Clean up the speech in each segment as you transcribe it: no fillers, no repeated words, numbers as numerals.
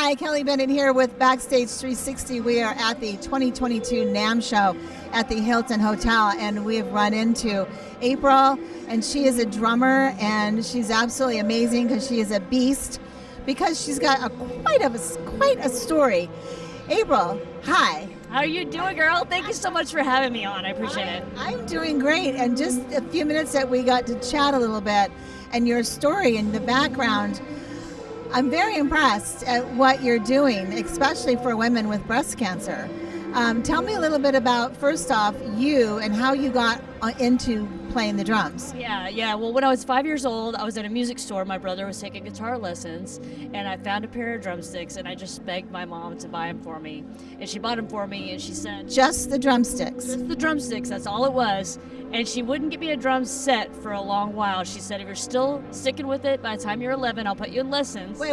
Hi, Kelly Bennett here with Backstage 360. We are at the 2022 NAMM show at the Hilton Hotel, and we've run into April, and she is a drummer, and she's absolutely amazing because she is a beast, because she's got quite a story. April, hi. How are you doing, girl? Thank you so much for having me on. I appreciate it. I'm doing great, and just a few minutes that we got to chat a little bit, and your story and the background. I'm very impressed at what you're doing, especially for women with breast cancer. Tell me a little bit about, first off, you and how you got into playing the drums. Yeah. Well, when I was 5 years old, I was at a music store. My brother was taking guitar lessons, and I found a pair of drumsticks, and I just begged my mom to buy them for me. And she bought them for me, and she said, Just the drumsticks? Just the drumsticks, that's all it was. And she wouldn't get me a drum set for a long while. She said, if you're still sticking with it, by the time you're 11, I'll put you in lessons. Wait.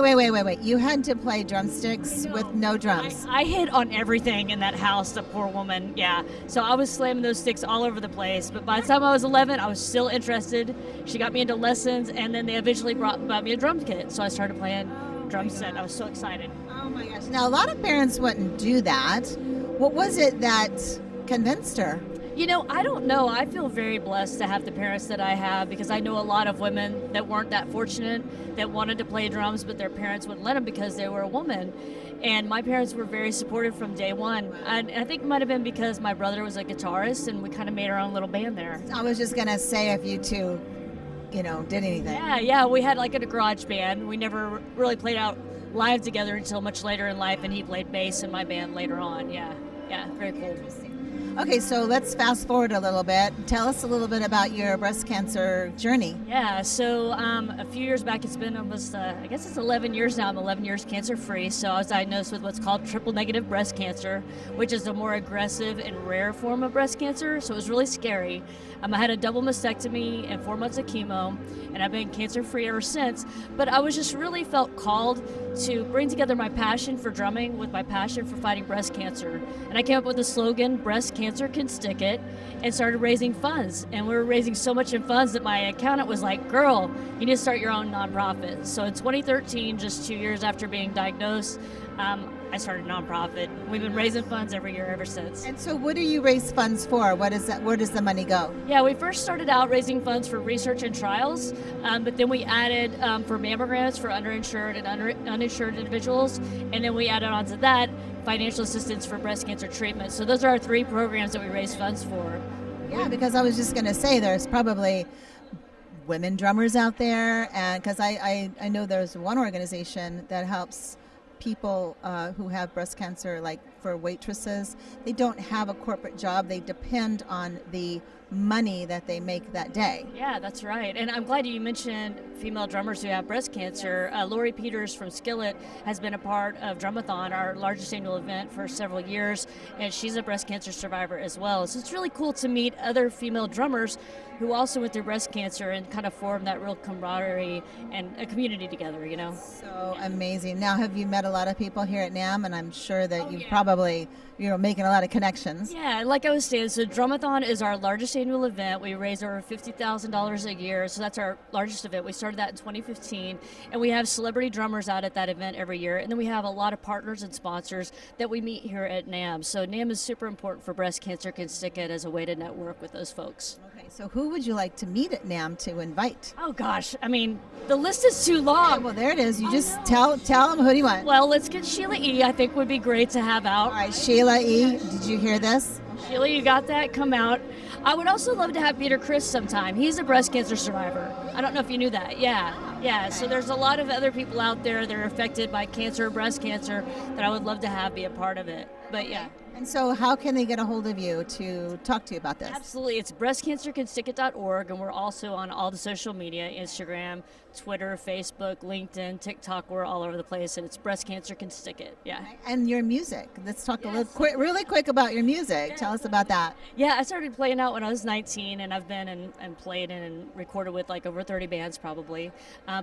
You had to play drumsticks with no drums. I hit on everything in that house, the poor woman, yeah. So I was slamming those sticks all over the place. But by the time I was 11, I was still interested. She got me into lessons, and then they eventually bought me a drum kit. So I started playing drum set. I was so excited. Oh my gosh. Now, a lot of parents wouldn't do that. What was it that convinced her? You know, I don't know. I feel very blessed to have the parents that I have, because I know a lot of women that weren't that fortunate, that wanted to play drums, but their parents wouldn't let them because they were a woman. And my parents were very supportive from day one. And I think it might have been because my brother was a guitarist, and we kind of made our own little band there. I was just going to say if you two, did anything. Yeah. We had like a garage band. We never really played out live together until much later in life, and he played bass in my band later on. Yeah, very cool. Okay, so let's fast forward a little bit. Tell us a little bit about your breast cancer journey. Yeah, so a few years back, it's been almost, I guess it's 11 years now. I'm 11 years cancer-free. So I was diagnosed with what's called triple-negative breast cancer, which is a more aggressive and rare form of breast cancer. So it was really scary. I had a double mastectomy and 4 months of chemo, and I've been cancer-free ever since. But I was just really felt called to bring together my passion for drumming with my passion for fighting breast cancer. And I came up with the slogan, Breast Cancer Can Stick It, and started raising funds. And we were raising so much in funds that my accountant was like, girl, you need to start your own nonprofit. So in 2013, just 2 years after being diagnosed, I started a nonprofit. We've been raising funds every year ever since. And so what do you raise funds for? Where does the money go? Yeah, we first started out raising funds for research and trials, but then we added for mammograms for underinsured and uninsured individuals, and then we added on to that financial assistance for breast cancer treatment. So those are our 3 programs that we raise funds for. Yeah, because I was just going to say there's probably women drummers out there, and because I know there's one organization that helps people who have breast cancer, like for waitresses. They don't have a corporate job. They depend on the money that they make that day. Yeah, that's right. And I'm glad you mentioned female drummers who have breast cancer. Lori Peters from Skillet has been a part of Drumathon, our largest annual event, for several years, and she's a breast cancer survivor as well. So it's really cool to meet other female drummers who also went through breast cancer and kind of form that real camaraderie and a community together, So amazing. Now, have you met a lot of people here at NAMM? And I'm sure that you've probably, making a lot of connections. Yeah, like I was saying, so Drumathon is our largest annual event. We raise over $50,000 a year, so that's our largest event. We started that in 2015, and we have celebrity drummers out at that event every year, and then we have a lot of partners and sponsors that we meet here at NAMM. So NAMM is super important for Breast Cancer Can Stick It as a way to network with those folks. Okay, so who would you like to meet at NAMM to invite? Oh gosh, I mean, the list is too long. Yeah, well, there it is. You just tell them, who do you want? Well, let's get Sheila E. I think would be great to have out. All right, Sheila E., did you hear this? Sheila, you got that? Come out. I would also love to have Peter Criss sometime. He's a breast cancer survivor. I don't know if you knew that. Yeah. So there's a lot of other people out there that are affected by cancer, breast cancer, that I would love to have be a part of it. But yeah. And so how can they get a hold of you to talk to you about this? Absolutely. It's breastcancercanstickit.org, and we're also on all the social media, Instagram, Twitter, Facebook, LinkedIn, TikTok. We're all over the place, and it's Breast Cancer Can Stick It. Yeah. And your music. Let's talk really quick about your music. Yeah. Tell us about that. Yeah, I started playing out when I was 19, and I've been and played and recorded with like over 30 bands probably.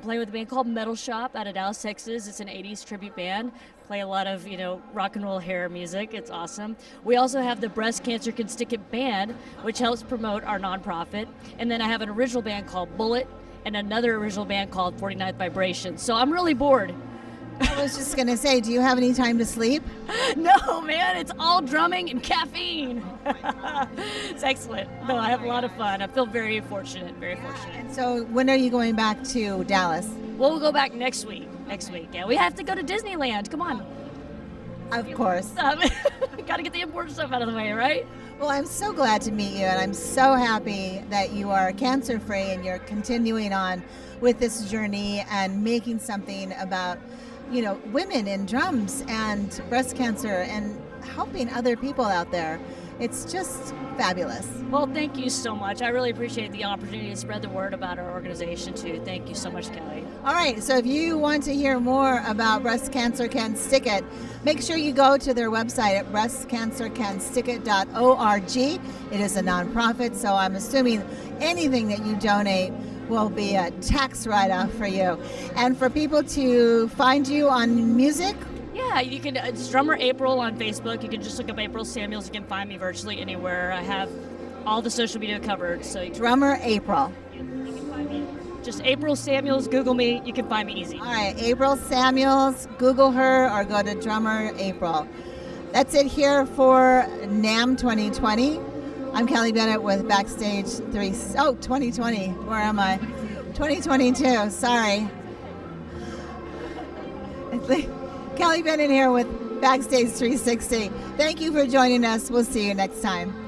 Playing with a band called Metal Shop out of Dallas, Texas. It's an 80s tribute band. Play a lot of, rock and roll hair music. It's awesome. We also have the Breast Cancer Can Stick It band, which helps promote our nonprofit. And then I have an original band called Bullet and another original band called 49th Vibration. So I'm really bored. I was just going to say, do you have any time to sleep? No, man, it's all drumming and caffeine. It's excellent. No, I have a lot of fun. I feel very fortunate, very fortunate. And so when are you going back to Dallas? Well, we'll go back next week. Yeah, we have to go to Disneyland. Come on. Of course. Got to get the important stuff out of the way, right? Well, I'm so glad to meet you, and I'm so happy that you are cancer-free and you're continuing on with this journey and making something about, women in drums and breast cancer and helping other people out there. It's just fabulous. Well, thank you so much. I really appreciate the opportunity to spread the word about our organization, too. Thank you so much, Kelly. All right, so if you want to hear more about Breast Cancer Can Stick It, make sure you go to their website at breastcancercanstickit.org. It is a nonprofit, so I'm assuming anything that you donate will be a tax write-off for you. And for people to find you on music, yeah, you can. It's Drummer April on Facebook. You can just look up April Samuels. You can find me virtually anywhere. I have all the social media covered. So Drummer April. You can find me. Just April Samuels. Google me. You can find me easy. All right, April Samuels. Google her or go to Drummer April. That's it here for NAMM 2020. I'm Kelly Bennett with Backstage 2020. Where am I? 2022. Sorry. Kelly Bennett here with Backstage 360. Thank you for joining us. We'll see you next time.